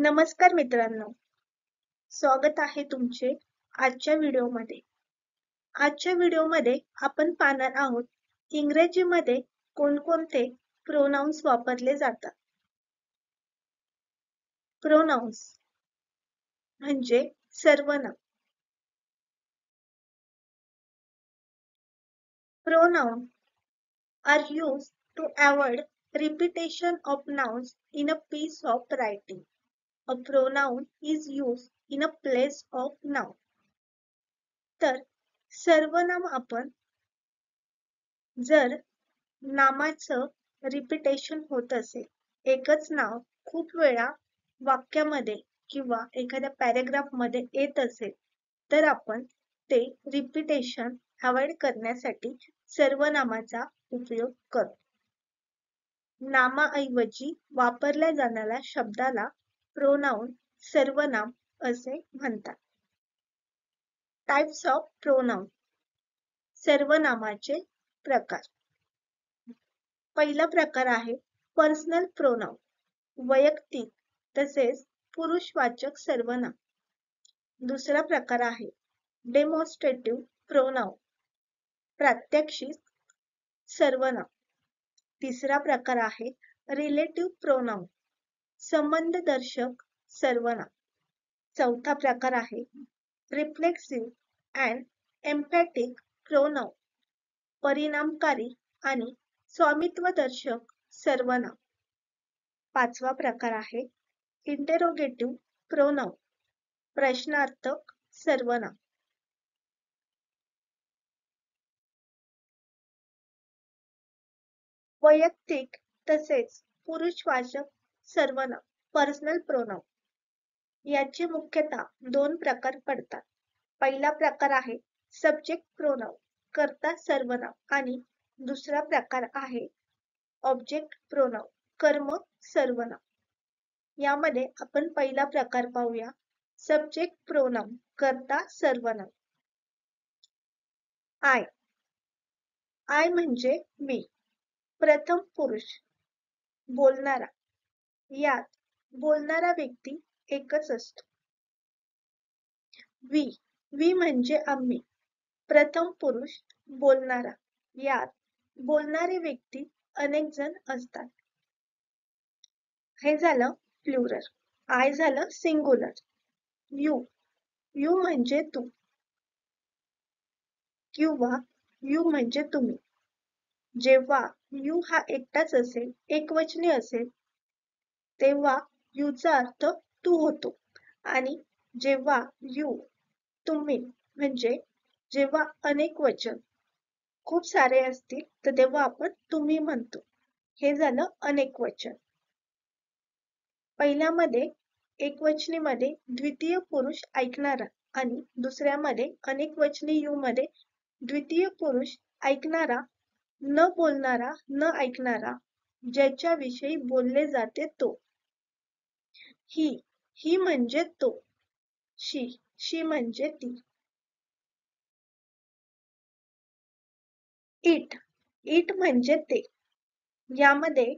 नमस्कार मित्रांनो, स्वागत आहे तुमचे आजच्या व्हिडिओमध्ये. आजच्या व्हिडिओमध्ये आपण पाहणार आहोत इंग्रजीमध्ये कोणकोणते प्रोनाउन्स वापरले जातात. प्रोनाउन्स म्हणजे सर्वनाम. Pronoun are used to avoid repetition of nouns in a piece of writing. A pronoun is used in a place of noun. तर सर्वनाम आपण जर नामाचं रिपिटेशन होत असेल, एकच नाव खूप वेळा वाक्यामध्ये किंवा एखाद्या पॅराग्राफ मध्ये येत असेल, तर आपण ते रिपिटेशन अवॉइड करण्यासाठी सर्वनामाचा उपयोग करतो. नामाऐवजी वापरल्या जाणाऱ्या शब्दाला प्रोनाउन सर्वनाम असे म्हणतात. Types of pronoun. सर्वनामाचे प्रकार. पहिला प्रकार आहे पर्सनल प्रोनाउन, वैयक्तिक तसेच पुरुषवाचक सर्वनाम. दुसरा प्रकार आहे डेमॉन्स्ट्रेटिव्ह प्रोनाउन, प्रात्यक्षिक सर्वनाम. तिसरा प्रकार आहे रिलेटिव्ह प्रोनाउन, संबंधदर्शक सर्वनाम. चौथा प्रकार आहे रिफ्लेक्सिव्ह अँड एम्फॅटिक प्रोनाउन, परिणामकारी आणि स्वामित्वदर्शक सर्वनाम. पाचवा प्रकार आहे इंटेरोगेटिव्ह प्रोनाउन, प्रश्नार्थक सर्वनाम. वैयक्तिक तसेच पुरुषवाचक सर्वनाम, पर्सनल प्रोनाउन. याचे मुख्यतः दोन प्रकार पडतात. पहिला प्रकार आहे सब्जेक्ट प्रोनाउन, कर्ता सर्वनाम, आणि दुसरा प्रकार आहे ऑब्जेक्ट प्रोनाउन, कर्म सर्वनाम. यामध्ये आपण पहिला प्रकार पाहूया, सब्जेक्ट प्रोनाउन, कर्ता सर्वनाम. आय म्हणजे मी, प्रथम पुरुष, बोलणारा. यात बोलणारा व्यक्ती एकच असतो. वी म्हणजे आम्ही, प्रथम पुरुष, बोलणारा. यात बोलणारे व्यक्ती अनेक जण असतात. हे झालं प्लुरल. आय झालं सिंग्युलर. यू म्हणजे तू किंवा यू म्हणजे तुम्ही. जेव्हा यू हा एकटाच असेल, एकवचनी असेल, तेव्हा यूचा अर्थ तू होतो. आणि जेव्हा यू, तुम्ही म्हणजे जेव्हा अनेक वचन खूप सारे असतील, तर तेव्हा आपण तुम्ही म्हणतो. हे झालं अनेक वचन. पहिल्यामध्ये एकवचनीमध्ये द्वितीय पुरुष ऐकणारा आणि दुसऱ्यामध्ये अनेकवचनी यू मध्ये द्वितीय पुरुष ऐकणारा, न बोलणारा, न ऐकणारा, ज्याच्याविषयी बोलले जाते तो. ही म्हणजे तो. शी म्हणजे ती. इट म्हणजे ते. यामध्ये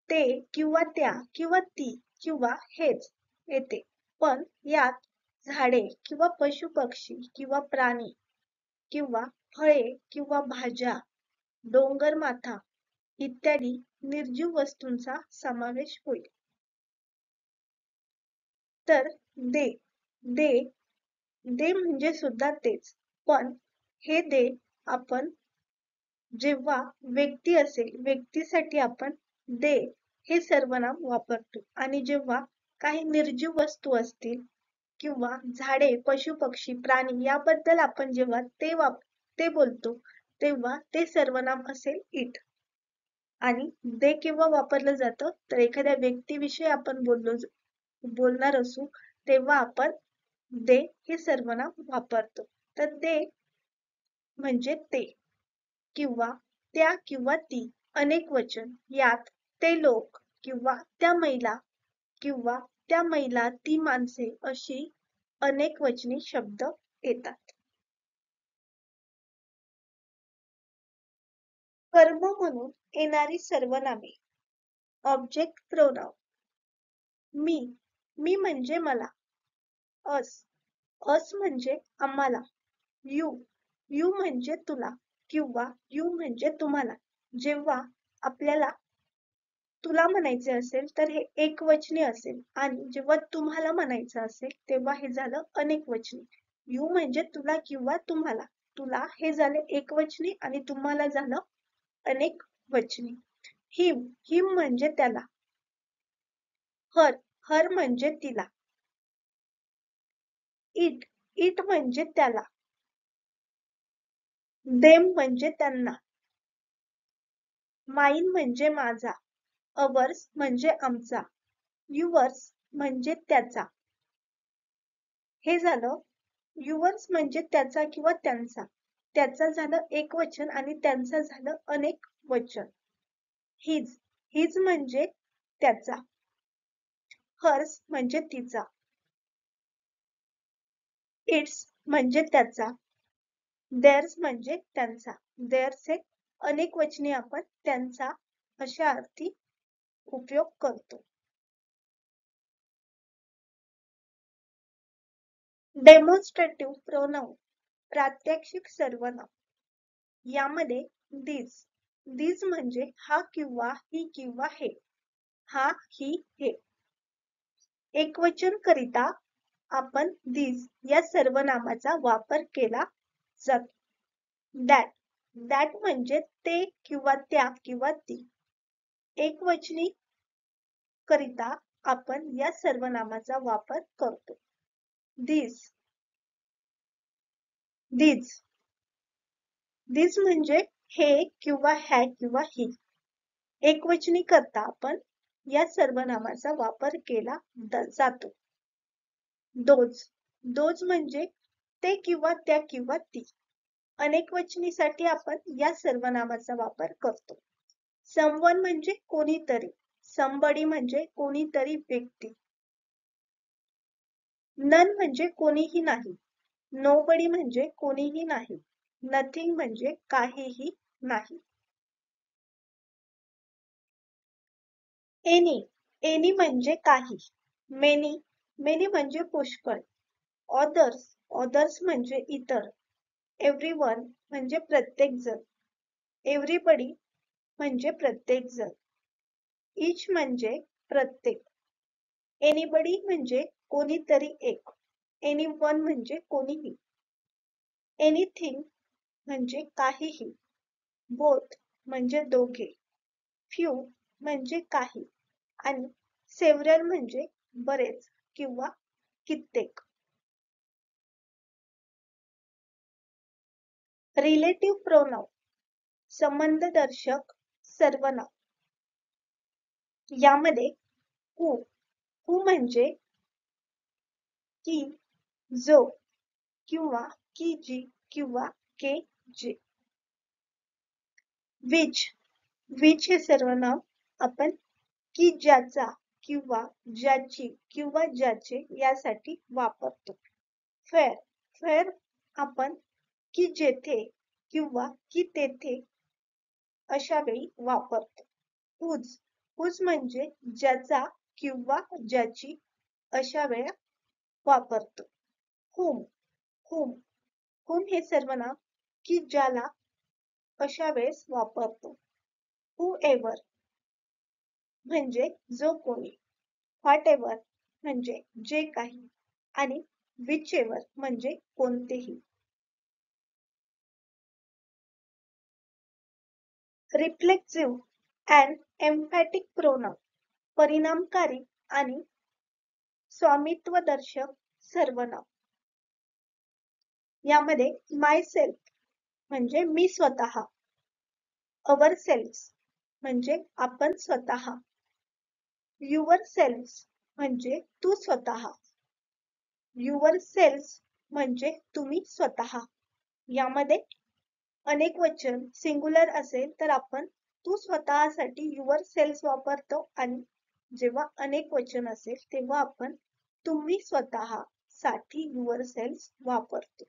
ते किंवा त्या किंवा ती किंवा हेच येते. पण यात झाडे किंवा पशु पक्षी किंवा प्राणी किंवा फळे किंवा भाज्या, डोंगर माथा इत्यादी निर्जीव वस्तूंचा समावेश होईल. तर दे म्हणजे सुद्धा तेच. पण हे दे आपण जेव्हा व्यक्ती असेल, व्यक्तीसाठी आपण दे हे सर्वनाम वापरतो. आणि जेव्हा काही निर्जीव वस्तू असतील किंवा झाडे, पशु पक्षी, प्राणी याबद्दल आपण जेव्हा ते बोलतो, तेव्हा ते सर्वनाम असेल इट. आणि दे केव्हा वापरलं जातं, तर एखाद्या व्यक्तीविषयी आपण बोलणार असू, तेव्हा आपण दे हे सर्वनाम वापरतो. तर दे म्हणजे ते किंवा त्या किंवा ती, अनेक वचन. यात ते लोक किंवा त्या महिला किंवा त्या महिला, ती माणसे अशी अनेक वचनी शब्द येतात. कर्म म्हणून येणारी सर्वनामे. Object pronoun. मी म्हणजे मला. अस अस म्हणजे आम्हाला. यू म्हणजे तुला किंवा यू म्हणजे तुम्हाला. जेव्हा आपल्याला तुला म्हणायचे असेल तर हे एकवचनी असेल आणि जेव्हा तुम्हाला म्हणायचं असेल तेव्हा हे झालं अनेकवचनी. यू म्हणजे तुला किंवा तुम्हाला. तुला हे झाले एकवचनी आणि तुम्हाला झालं अनेकवचनी. हिम म्हणजे त्याला. हर म्हणजे तिला. इट म्हणजे त्याला. देम म्हणजे त्यांना. माईन म्हणजे माझा. अवर्स म्हणजे आमचा. युवर्स म्हणजे त्याचा. हे झालं युवर्स म्हणजे त्याचा किंवा त्यांचा. त्याचा झालं एकवचन आणि त्यांचा झालं अनेक वचन. हिज म्हणजे त्याचा. हर्स म्हणजे तिचा. इट्स म्हणजे त्याचा. देअर्स म्हणजे त्यांचा. देअर्स हे अनेक वचनी आपण त्यांचा अशा अर्थी उपयोग करतो. डेमॉन्स्ट्रेटिव्ह प्रोनाउन प्रात्यक्षिक सर्वनाम. यामध्ये these म्हणजे हा किंवा ही किंवा हे. हा ही हे. एकवचन करिता आपण these या सर्वनामाचा वापर केला जातो. दॅट म्हणजे ते किंवा त्या किंवा ती. एकवचनी करिता आपण या सर्वनामाचा वापर करतो. these म्हणजे हे किंवा ह्या किंवा ही. एकवचनी करता आपण या सर्वनामाचा वापर केला जातो. दोज म्हणजे ते किंवा त्या किंवा ती. अनेकवचनीसाठी आपण या सर्वनामाचा वापर करतो. समवन म्हणजे कोणीतरी. somebody म्हणजे कोणीतरी व्यक्ती. नन म्हणजे कोणीही नाही. nobody म्हणजे कोणीही नाही. nothing म्हणजे काहीही नाही. एनी म्हणजे काही. मेनी म्हणजे पुष्कळ. ऑदर्स म्हणजे इतर. एव्हरीवन म्हणजे प्रत्येक जण. एव्हरीबडी म्हणजे प्रत्येक जण. ईच म्हणजे प्रत्येक. एनीबडी म्हणजे कोणीतरी एक. एनीवन म्हणजे कोणीही. एनीथिंग म्हणजे काहीही. बोथ म्हणजे दोघे. फ्यू म्हणजे काही आणि सेव्हरल म्हणजे बरेच किंवा कित्येक. रिलेटिव्ह प्रोनाउन संबंधदर्शक सर्वनाम. यामध्ये हू म्हणजे की, जो किंवा की जी किंवा के जे. विच हे सर्वनाम आपण की ज्याचा किंवा ज्याची किंवा ज्याचे यासाठी वापरतो. फेअर आपण की जेथे किंवा की तेथे अशा वेळी वापरतो. हुज म्हणजे ज्याचा किंवा ज्याची अशा वेळा वापरतो. हुम हे सर्वनाम की ज्याला अशा वेळेस वापरतो. हुएव्हर म्हणजे जो कोणी. व्हॉटएव्हर म्हणजे जे काही आणि whichever म्हणजे कोणतेही. रिफ्लेक्सिव्ह अँड एम्फॅटिक प्रोनाउन परिणामकारी आणि स्वामित्वदर्शक सर्वनाम. यामध्ये माय सेल्फ म्हणजे मी स्वतः. अवर सेल्फ म्हणजे आपण स्वतः. युअर सेल्फ म्हणजे तू स्वतः. युअर सेल्फ म्हणजे तुम्ही स्वतः. यामध्ये अनेक वचन सिंगुलर असेल तर आपण तू स्वतःसाठी युअर सेल्फ वापरतो आणि जेव्हा अनेक वचन असेल तेव्हा आपण तुम्ही स्वतः साठी युअर सेल्फ वापरतो.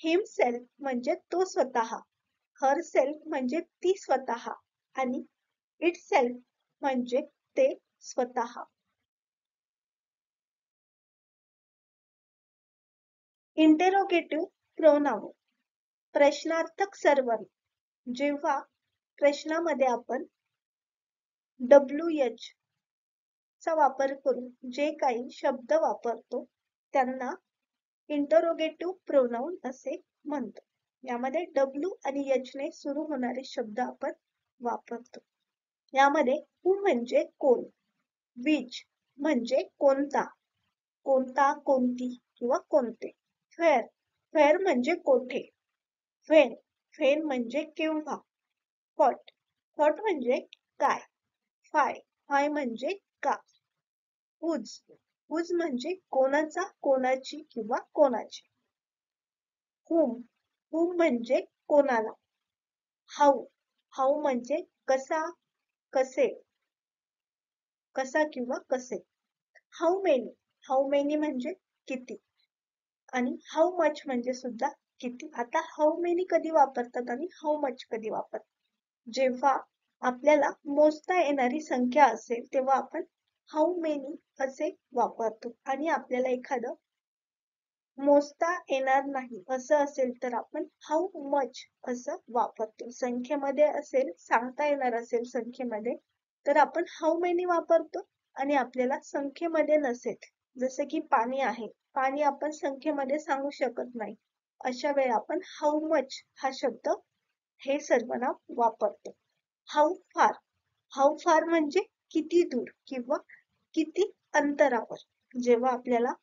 हिमसेल्फ म्हणजे तो स्वतः. हर सेल्फ म्हणजे ती स्वतः आणि इटसेल्फ म्हणजे ते स्वतः. इंटेरोगेटिव्ह प्रोनाउन, प्रश्नार्थक सर्वनाम. जेव्हा प्रश्नामध्ये आपण WH चा वापर करून जे काही शब्द वापरतो त्यांना इंटरोगेटिव्ह प्रोनाउन असे म्हणतो. यामध्ये W आणि H ने सुरू होणारे शब्द आपण वापरतो. यामध्ये who म्हणजे कोण, which म्हणजे कोणता, कोणता, कोणती किंवा कोणते, where, where म्हणजे कोठे, when, when म्हणजे केव्हा, what, what म्हणजे काय, why, why म्हणजे का, whose, whose म्हणजे कोणाचा, कोणाची किंवा कोणाची, whom, whom म्हणजे कोणाला, how, how म्हणजे कसा, कसे, कसा किंवा कसे, how many, how many म्हणजे किती आणि how much म्हणजे सुद्धा किती. आता how many कधी वापरतात आणि how much कधी वापरतात? जेव्हा आपल्याला मोजता येणारी संख्या असेल तेव्हा आपण how many असे वापरतो आणि आपल्याला एखादं मोजता येणार नाही असं असेल तर आपण how much असं वापरतो. संख्येमध्ये असेल, सांगता येणार असेल संख्येमध्ये तर आपण how many वापरतो आणि आपल्याला संख्येमध्ये नसेल, जसे की पाणी आहे, पाणी आपण संख्येमध्ये सांगू शकत नाही, अशा वेळी आपण how much हा शब्द हे सर्वनाम वापरतो. how far, how far म्हणजे किती दूर किंवा किती अंतरावर. जेव्हा आपल्याला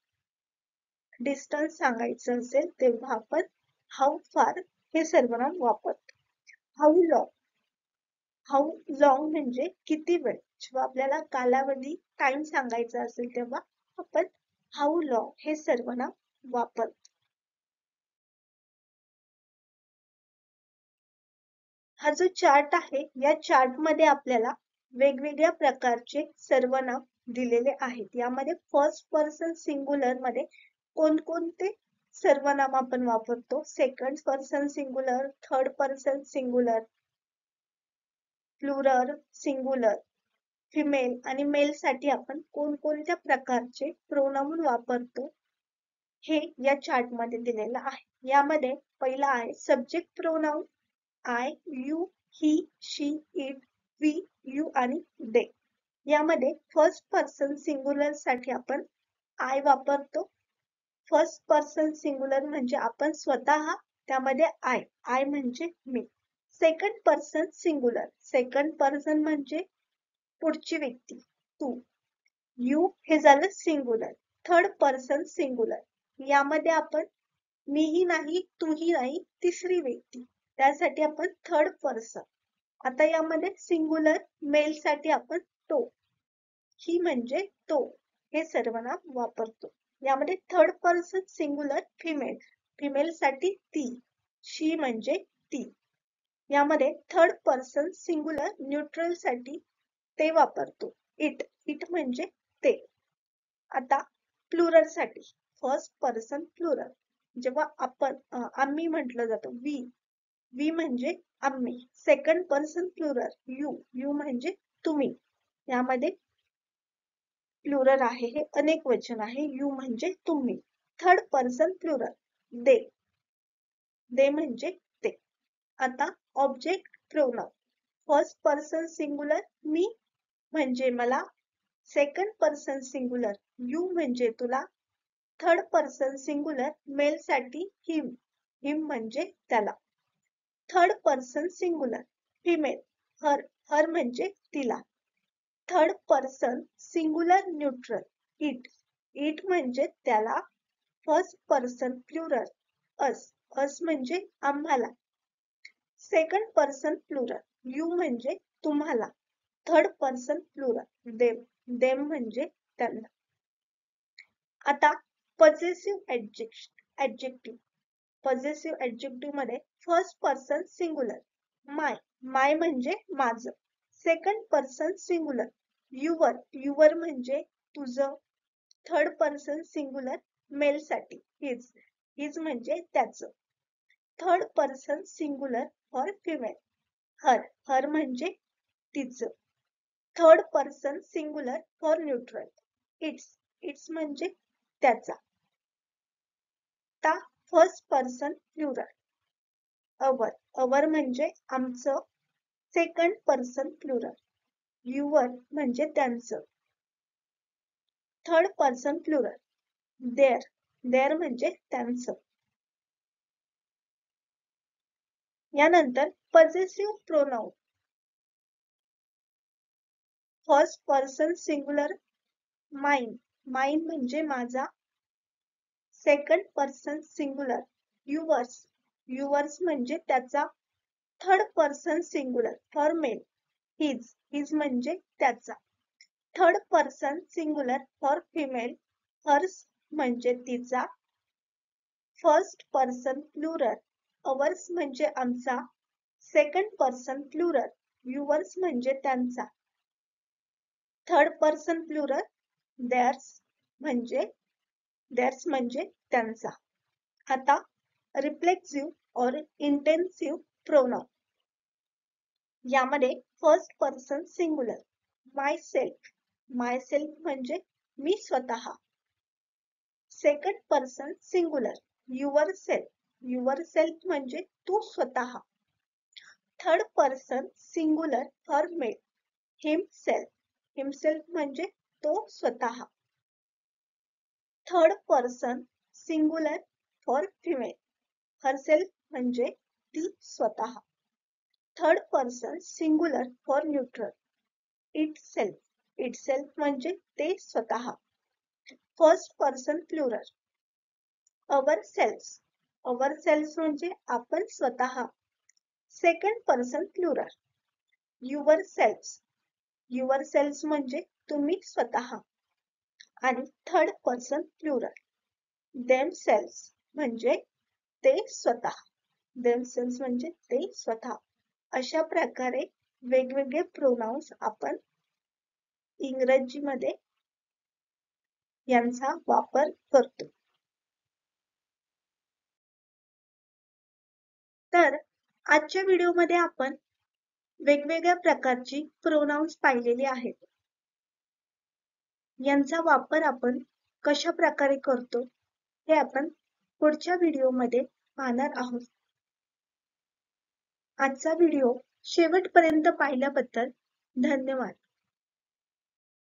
डिस्टन्स सांगायचं असेल तेव्हा आपण how far हे सर्वनाम वापरतो. how long, how long म्हणजे किती वेळ. जेव्हा आपल्याला कालावधी टाइम सांगायचा असेल तेव्हा आपण how long हे सर्वनाम वापरतो. हा जो चार्ट आहे या चार्ट मध्ये आपल्याला वेगवेगळ्या प्रकारचे सर्वनाम दिलेले आहेत. यामध्ये फर्स्ट पर्सन सिंग्युलर मध्ये कोणकोणते सर्वनाम आपण वापरतो, second person singular, third person singular, plural, singular, female आणि मेल साठी आपण कोणकोणत्या प्रकारचे प्रोनाउन वापरतो हे या चार्ट मध्ये दिलेलं आहे. यामध्ये पहिला आहे subject pronoun, I, you, he, she, it, we, you आणि they. यामध्ये फर्स्ट पर्सन सिंग्युलर साठी आपण I वापरतो. फर्स्ट पर्सन सिंग्युलर म्हणजे आपण स्वतः, त्यामध्ये I म्हणजे मी. Second person singular, second person म्हणजे पुढची व्यक्ती, तू. यू हे झालं सिंग्युलर. थर्ड पर्सन सिंग्युलर, यामध्ये आपण मीही नाही, तूही नाही, तिसरी व्यक्ती, त्यासाठी आपण थर्ड पर्सन. आता यामध्ये सिंग्युलर मेल साठी आपण तो, ही म्हणजे तो हे सर्वनाम वापरतो. यामध्ये third person singular female, female साठी ती, शी म्हणजे ती. यामध्ये थर्ड पर्सन सिंग्युलर न्यूट्रल साठी ते वापरतो, इट, इट म्हणजे ते. आता प्लुरल साठी फर्स्ट पर्सन प्लुरल, जेव्हा आपण आम्ही म्हटलं जातं वी, वी म्हणजे आम्ही. Second person plural you, you म्हणजे तुम्ही. यामध्ये प्लुरल आहे, हे अनेक वचन आहे, यू म्हणजे तुम्ही. Third person plural they, they म्हणजे ते. आता object pronoun, first person singular मी म्हणजे मला, सेकंड पर्सन सिंग्युलर यू म्हणजे तुला, थर्ड पर्सन सिंग्युलर मेल साठी हिम, हिम म्हणजे त्याला. थर्ड पर्सन सिंग्युलर फिमेल हर, हर म्हणजे तिला. Third person singular neutral it, it म्हणजे त्याला. फर्स्ट पर्सन प्लुरल अस, अस म्हणजे आम्हाला. सेकंड पर्सन प्लुरल यू म्हणजे तुम्हाला. Third person plural them, them म्हणजे त्यांना. आता पजेसिव्ह ऍडजेक्टिव्ह, पजेसिव्ह ऍडजेक्टिव्ह मध्ये फर्स्ट पर्सन सिंग्युलर माय, माय म्हणजे माझं. Second person singular your, your म्हणजे तुझं. थर्ड पर्सन सिंग्युलर मेल साठी हिज, हिज म्हणजे त्याचं. Third person singular for female हर, हर म्हणजे तिचं. Third person singular for neutral it's, it's म्हणजे त्याचा. आता फर्स्ट पर्सन प्लुरल. अवर म्हणजे आमचं. Second person plural. युअर म्हणजे त्यांचं. Third person plural. देअर म्हणजे त्यांचं. यानंतर possessive pronoun. First person singular mine. Mine म्हणजे माझा. Second person singular yours. Yours म्हणजे त्याचा. Third person singular for male his. His म्हणजे त्याचा. Third person singular for female hers म्हणजे तिचा. फर्स्ट पर्सन प्लुरल अवर्स म्हणजे आमचा. सेकंड पर्सन प्लुरल युअर्स म्हणजे त्यांचा. थर्ड पर्सन प्लुरल देअर्स म्हणजे त्यांचा. आता रिफ्लेक्सिव्ह और इंटेन्सिव्ह प्रोनाउन. यामध्ये फर्स्ट पर्सन सिंग्युलर माय सेल्फ. माय सेल्फ म्हणजे मी स्वतः. Second person singular your self. Your self म्हणजे तू स्वतः. Third person singular for mail himself. Himself म्हणजे तो स्वतः. Third person singular for female herself म्हणजे ती स्वतः. Third person singular for neutral itself. Itself म्हणजे ते स्वतः. First person plural our self. Our self म्हणजे आपण स्वतः. Second person plural your self. Your self म्हणजे तुम्ही स्वतः. आणि थर्ड पर्सन प्लुरल देमसेल्फ म्हणजे ते स्वतः. देमसेल्फ म्हणजे ते स्वतः. अशा प्रकारे वेगवेगळे प्रोनाउन्स आपण इंग्रजीमध्ये यांचा वापर करतो. तर आजच्या व्हिडिओमध्ये आपण वेगवेगळ्या प्रकारची प्रोनाउन्स पाहिलेली आहेत. यांचा वापर आपण कशा प्रकारे करतो हे आपण पुढच्या व्हिडिओमध्ये पाहणार आहोत. आजचा व्हिडिओ शेवटपर्यंत पाहिल्याबद्दल धन्यवाद.